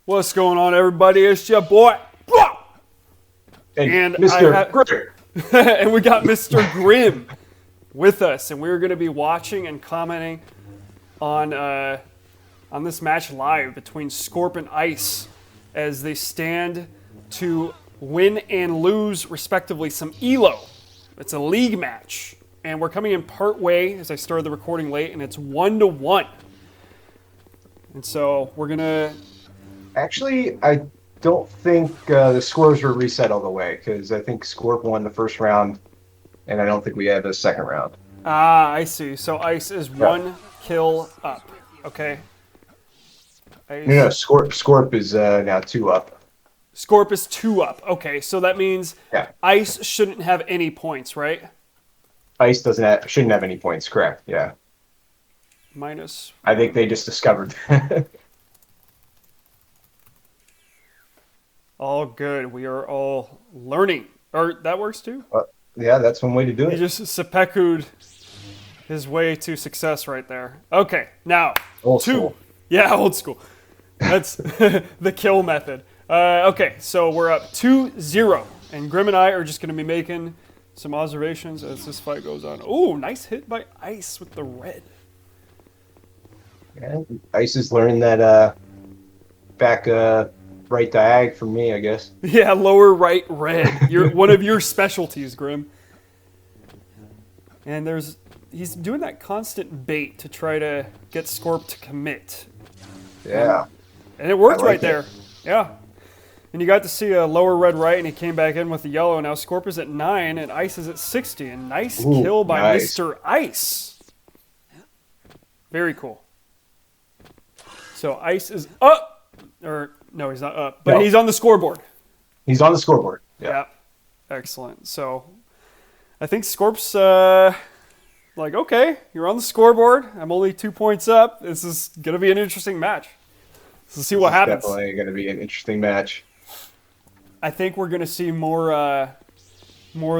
What's going on, everybody? It's your boy. And Mr. Gritter. And we got Mr. Grimm with us, and we're going to be watching and commenting on this match live between Scorp and Ice as they stand to win and lose, respectively, some ELO. It's a league match, and we're coming in part way as I started the recording late, and it's 1-1. And so we're gonna. Actually, I don't think the scores were reset all the way because I think Scorp won the first round, and I don't think we have a second round. Ah, I see. So Ice is Yeah. one kill up. Okay. Ice. No, Scorp is now 2 up. Scorp is 2 up. Okay, so that means Yeah. Ice shouldn't have any points, right? Ice shouldn't have any points, correct? Yeah. Minus. I think they just discovered that. All good. We are all learning. Or that works too? Yeah, that's one way to do He it. just seppuku'd his way to success right there. Okay, now. Old 2. school. Yeah, old school. That's the kill method. Okay, so we're up 2-0. And Grim and I are just going to be making some observations as this fight goes on. Oh, nice hit by Ice with the red. Yeah, Ice is learning that back right diag from me, I guess. Yeah, lower right red. One of your specialties, Grim. And he's doing that constant bait to try to get Scorp to commit. Yeah. And it worked I like right there. it. Yeah. And you got to see a lower red right, and he came back in with the yellow. Now Scorp is at 9, and Ice is at 60. And nice kill by nice. Mr. Ice. Very cool. So Ice is up. Or, no, he's not up. But No. he's on the scoreboard. He's on the scoreboard. Yeah. Excellent. So I think Scorp's like, okay, you're on the scoreboard. I'm only 2 points up. This is going to be an interesting match. Let's see what happens. Definitely going to be an interesting match. I think we're going to see more of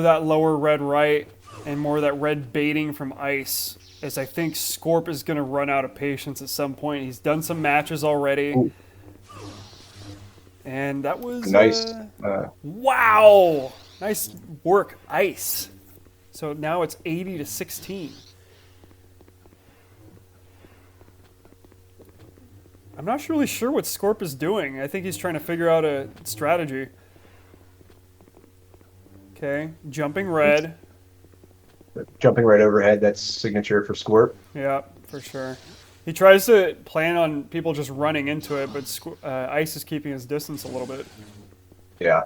that lower red right and more of that red baiting from Ice, as I think Scorp is going to run out of patience at some point. He's done some matches already. Ooh. And that was Nice. Wow! Nice work, Ice. So now it's 80-16. I'm not really sure what Scorp is doing. I think he's trying to figure out a strategy. Okay, jumping red. Jumping right overhead, that's signature for Scorp. Yeah, for sure. He tries to plan on people just running into it, but Ice is keeping his distance a little bit. Yeah.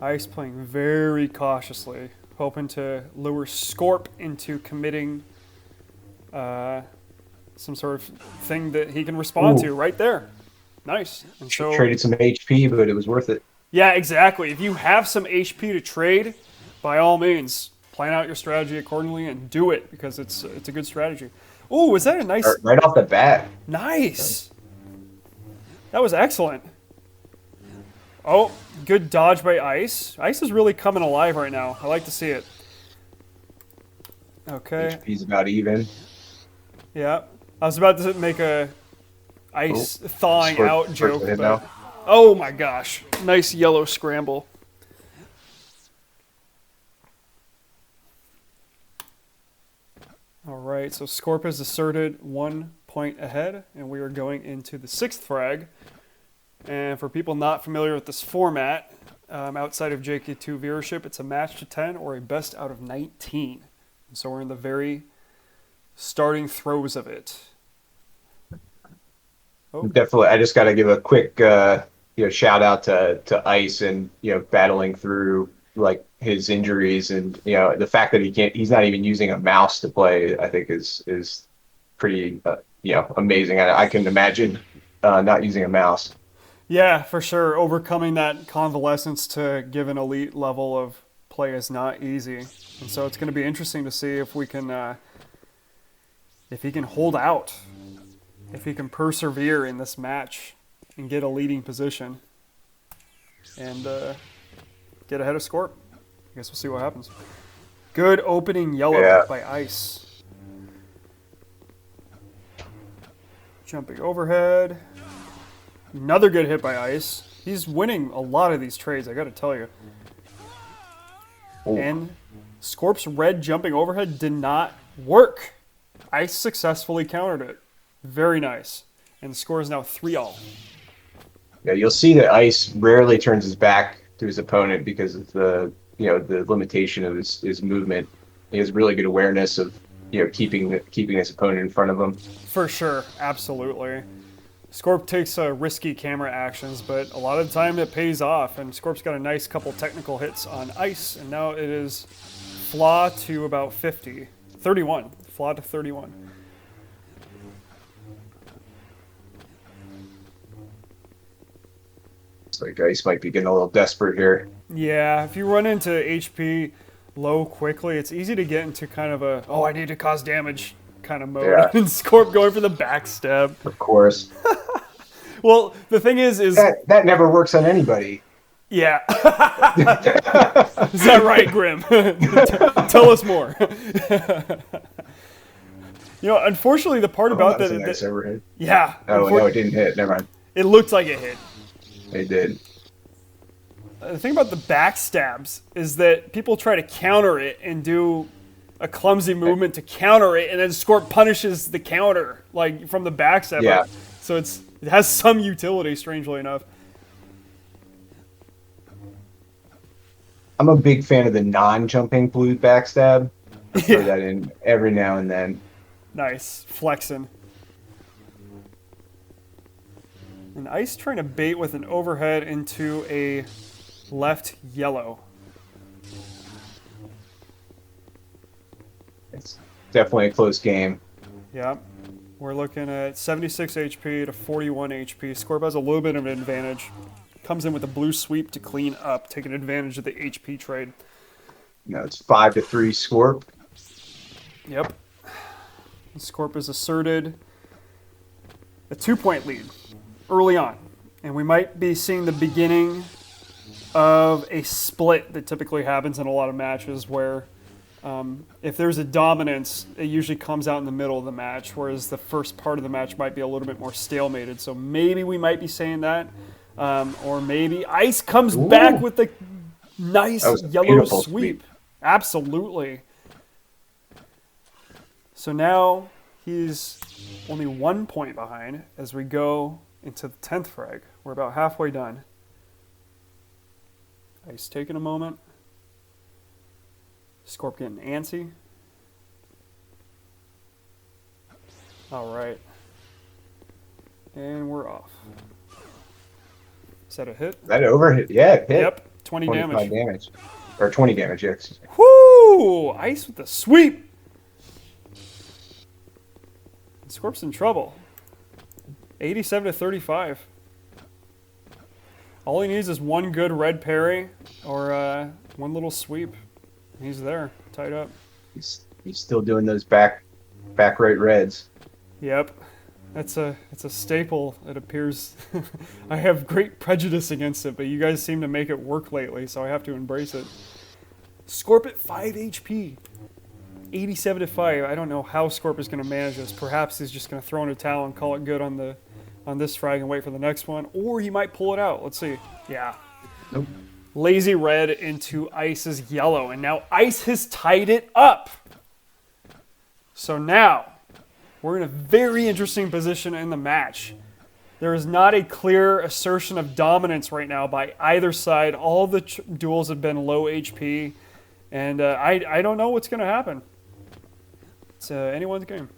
Ice playing very cautiously, hoping to lure Scorp into committing some sort of thing that he can respond to right there. Nice. And so, Traded some HP, but it was worth it. yeah, exactly. If you have some HP to trade, by all means, plan out your strategy accordingly and do it, because it's a good strategy. Oh, was that a nice... Right off the bat. Nice. That was excellent. Oh, good dodge by Ice. Ice is really coming alive right now. I like to see it. Okay. HP's about even. Yeah. I was about to make a Ice thawing Scorp- out Scorp's joke, ahead but... now. Oh my gosh. Nice yellow scramble. All right, so Scorp has asserted 1 point ahead, and we are going into the 6th frag. And for people not familiar with this format, outside of JK2 viewership, it's a match to 10 or a best out of 19. And so we're in the very starting throes of it. Oh. Definitely. I just got to give a quick shout out to Ice and battling through like his injuries and the fact that he's not even using a mouse to play. I think is pretty amazing. I can imagine not using a mouse. Yeah, for sure. Overcoming that convalescence to give an elite level of play is not easy. And so it's going to be interesting to see if we can, if he can hold out, if he can persevere in this match and get a leading position and get ahead of Scorp. I guess we'll see what happens. Good opening yellow by Ice. Jumping overhead. Another good hit by Ice. He's winning a lot of these trades, I gotta tell you. Oh. And Scorp's red jumping overhead did not work. Ice successfully countered it. Very nice. And the score is now 3-all. Yeah, you'll see that Ice rarely turns his back to his opponent because of the limitation of his movement. He has really good awareness of keeping his opponent in front of him. For sure, absolutely. Scorp takes risky camera actions, but a lot of the time it pays off. And Scorp's got a nice couple technical hits on Ice, and now it is flaw to about 50. 31. Flaw to 31. It's like Ice might be getting a little desperate here. Yeah, if you run into HP low quickly, it's easy to get into kind of a, I need to cause damage kind of mode. Yeah. And Scorp going for the backstab. Of course. Well, the thing is that never works on anybody. Yeah. Is that right, Grim? Tell us more. Unfortunately, the part about that was a nice overhead. Yeah. Oh, no, it didn't hit. Never mind. It looked like it hit. It did. The thing about the backstabs is that people try to counter it and do a clumsy movement to counter it, and then Scorp punishes the counter like from the backstab. Yeah. So it has some utility, strangely enough. I'm a big fan of the non-jumping blue backstab. I throw that in every now and then. Nice. Flexing. And Ice trying to bait with an overhead into a left yellow. It's definitely a close game. Yep. We're looking at 76 HP to 41 HP. Scorp has a little bit of an advantage. Comes in with a blue sweep to clean up, taking advantage of the HP trade. It's 5-3 Scorp. Yep. Scorp has asserted a 2-point lead early on. And we might be seeing the beginning of a split that typically happens in a lot of matches where if there's a dominance, it usually comes out in the middle of the match, whereas the first part of the match might be a little bit more stalemated. So maybe we might be saying that. Or maybe Ice comes back with the nice yellow sweep. Absolutely. So now he's only 1 point behind as we go into the 10th frag. We're about halfway done. Ice taking a moment. Scorp getting antsy. All right. And we're off. Is that a hit? That overhit. Yeah, it hit. Yep. 20 damage. Or 20 damage, yeah. Excuse me. Whoo! Ice with the sweep. Scorp's in trouble. 87 to 35. All he needs is one good red parry or one little sweep. He's there, tied up. He's still doing those back right reds. Yep. It's a staple, it appears. I have great prejudice against it, but you guys seem to make it work lately, so I have to embrace it. Scorp at 5 HP. 87 to 5. I don't know how Scorp is going to manage this. Perhaps he's just going to throw in a towel and call it good on this frag and wait for the next one. Or he might pull it out. Let's see. Yeah. Nope. Lazy red into Ice's yellow. And now Ice has tied it up. So now we're in a very interesting position in the match. There is not a clear assertion of dominance right now by either side. All the duels have been low HP. And I don't know what's going to happen. It's anyone's game.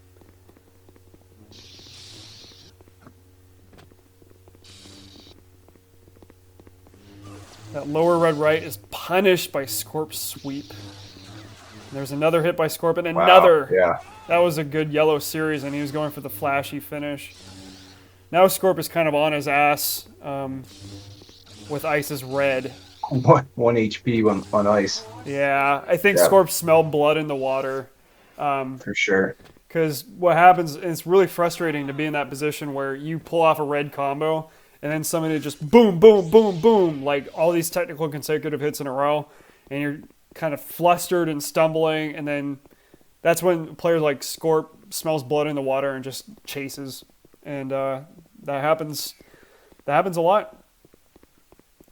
That lower red right is punished by Scorp's sweep. There's another hit by Scorp and another. Wow, yeah. That was a good yellow series, and he was going for the flashy finish. Now Scorp is kind of on his ass with Ice's red. 1 HP on Ice. Yeah, I think Scorp smelled blood in the water. For sure. Because what happens, and it's really frustrating to be in that position where you pull off a red combo, and then somebody just boom, boom, boom, boom, like all these technical consecutive hits in a row, and you're kind of flustered and stumbling, and then that's when players like Scorp smells blood in the water and just chases. and that happens. That happens a lot.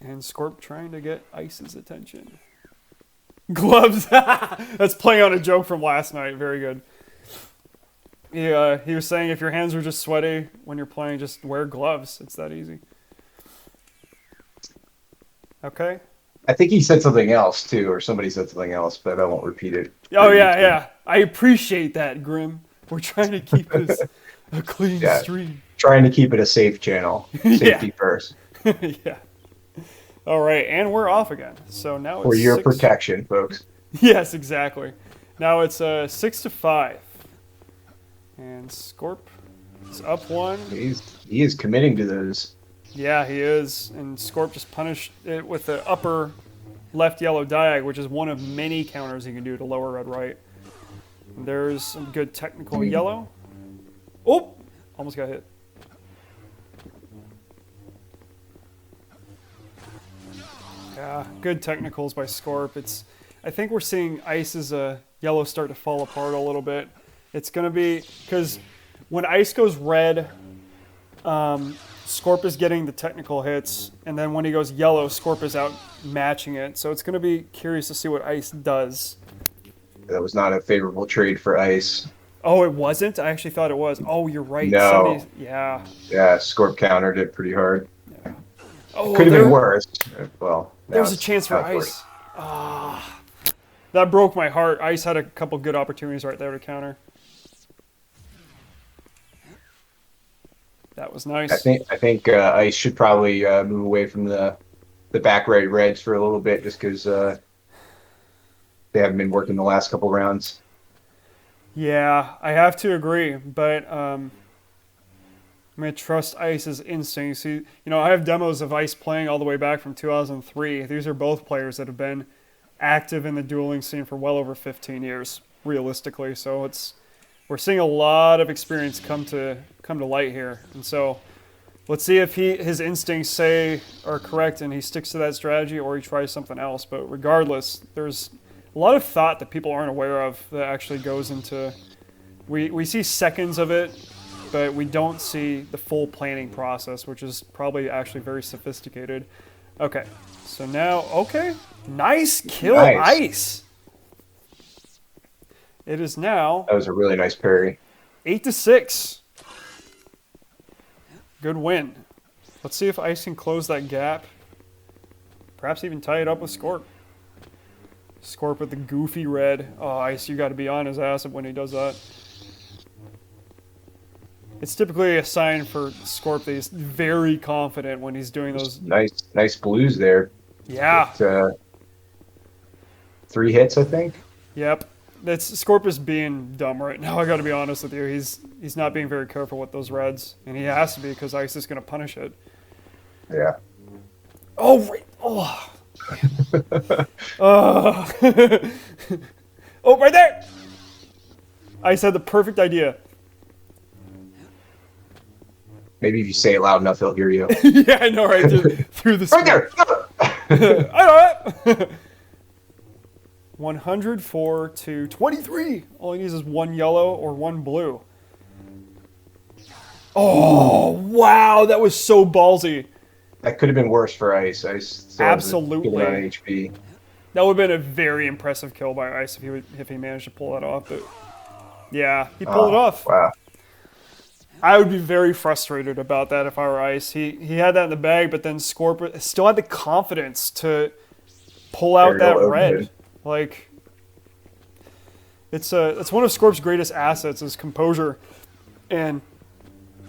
And Scorp trying to get Ice's attention. Gloves. That's playing on a joke from last night. Very good. He was saying if your hands are just sweaty when you're playing, just wear gloves. It's that easy. Okay. I think he said something else too, or somebody said something else, but I won't repeat it. Oh yeah. I appreciate that, Grim. We're trying to keep this a clean stream. Trying to keep it a safe channel. Safety first. Yeah. All right, and we're off again. So now it's for your protection, folks. Yes, exactly. Now it's 6-5, and Scorp is up 1. He is committing to those. Yeah, he is, and Scorp just punished it with the upper left yellow diag, which is one of many counters he can do to lower red right. And there's some good technical yellow. Oh, almost got hit. Yeah, good technicals by Scorp. I think we're seeing Ice's yellow start to fall apart a little bit. It's going to be, because when Ice goes red, Scorp is getting the technical hits, and then when he goes yellow, Scorp is out matching it. So it's going to be curious to see what Ice does. That was not a favorable trade for Ice. Oh, it wasn't? I actually thought it was. Oh, you're right. No. Yeah, Scorp countered it pretty hard. Yeah. Oh, could have been worse. Well, there's a chance for Ice. That broke my heart. Ice had a couple good opportunities right there to counter. That was nice. I think Ice should probably move away from the back right reds for a little bit, just because they haven't been working the last couple rounds. Yeah, I have to agree, but I'm going to trust Ice's instincts. I have demos of Ice playing all the way back from 2003. These are both players that have been active in the dueling scene for well over 15 years, realistically. So we're seeing a lot of experience come to light here. And so let's see if his instincts are correct and he sticks to that strategy, or he tries something else. But regardless, there's a lot of thought that people aren't aware of that actually goes into... We see seconds of it, but we don't see the full planning process, which is probably actually very sophisticated. Okay, so now, nice kill, Ice. It is now... That was a really nice parry. 8-6. Good win. Let's see if Ice can close that gap. Perhaps even tie it up with Scorp. Scorp with the goofy red. Oh, Ice, you got to be on his ass when he does that. It's typically a sign for Scorp that he's very confident when he's doing those. Nice blues there. Yeah. With, 3 hits, I think. Yep. Scorp is being dumb right now. I got to be honest with you. He's not being very careful with those reds, and he has to be because Ice is going to punish it. Yeah. Oh, right. Oh. Oh, right there. Ice had the perfect idea. Maybe if you say it loud enough, they'll hear you. Yeah, I know, right? Through the right there. I know it. 104 to 23. All he needs is 1 yellow or 1 blue. Oh, wow. That was so ballsy. That could have been worse for Ice. Ice still absolutely on HP. That would have been a very impressive kill by Ice if he managed to pull that off. But yeah, he pulled it off. Wow. I would be very frustrated about that if I were Ice. He had that in the bag, but then Scorp still had the confidence to pull out that red. Like, it's one of Scorp's greatest assets is composure, and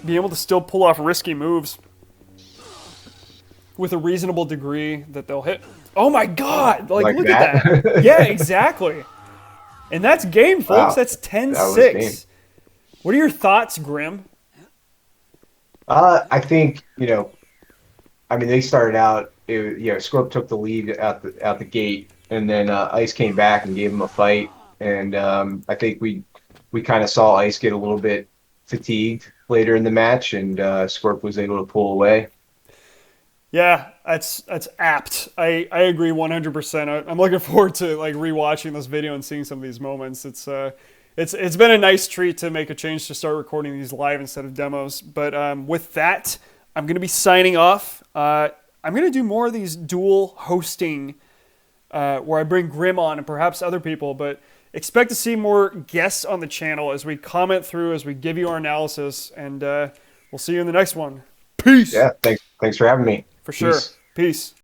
being able to still pull off risky moves with a reasonable degree that they'll hit. Oh my God! Like look at that. Yeah, exactly. And that's game, folks. Wow. That's 10-6. What are your thoughts, Grim? I think, they started out, Scorp took the lead out the gate, and then Ice came back and gave him a fight. And I think we kind of saw Ice get a little bit fatigued later in the match, and Scorp was able to pull away. Yeah, that's apt. I agree 100%. I'm looking forward to rewatching this video and seeing some of these moments. It's it's been a nice treat to make a change to start recording these live instead of demos. But with that, I'm going to be signing off. I'm going to do more of these dual hosting where I bring Grim on and perhaps other people, but expect to see more guests on the channel as we comment through, as we give you our analysis, and we'll see you in the next one. Peace. Yeah, thanks for having me. For sure. Peace. Peace.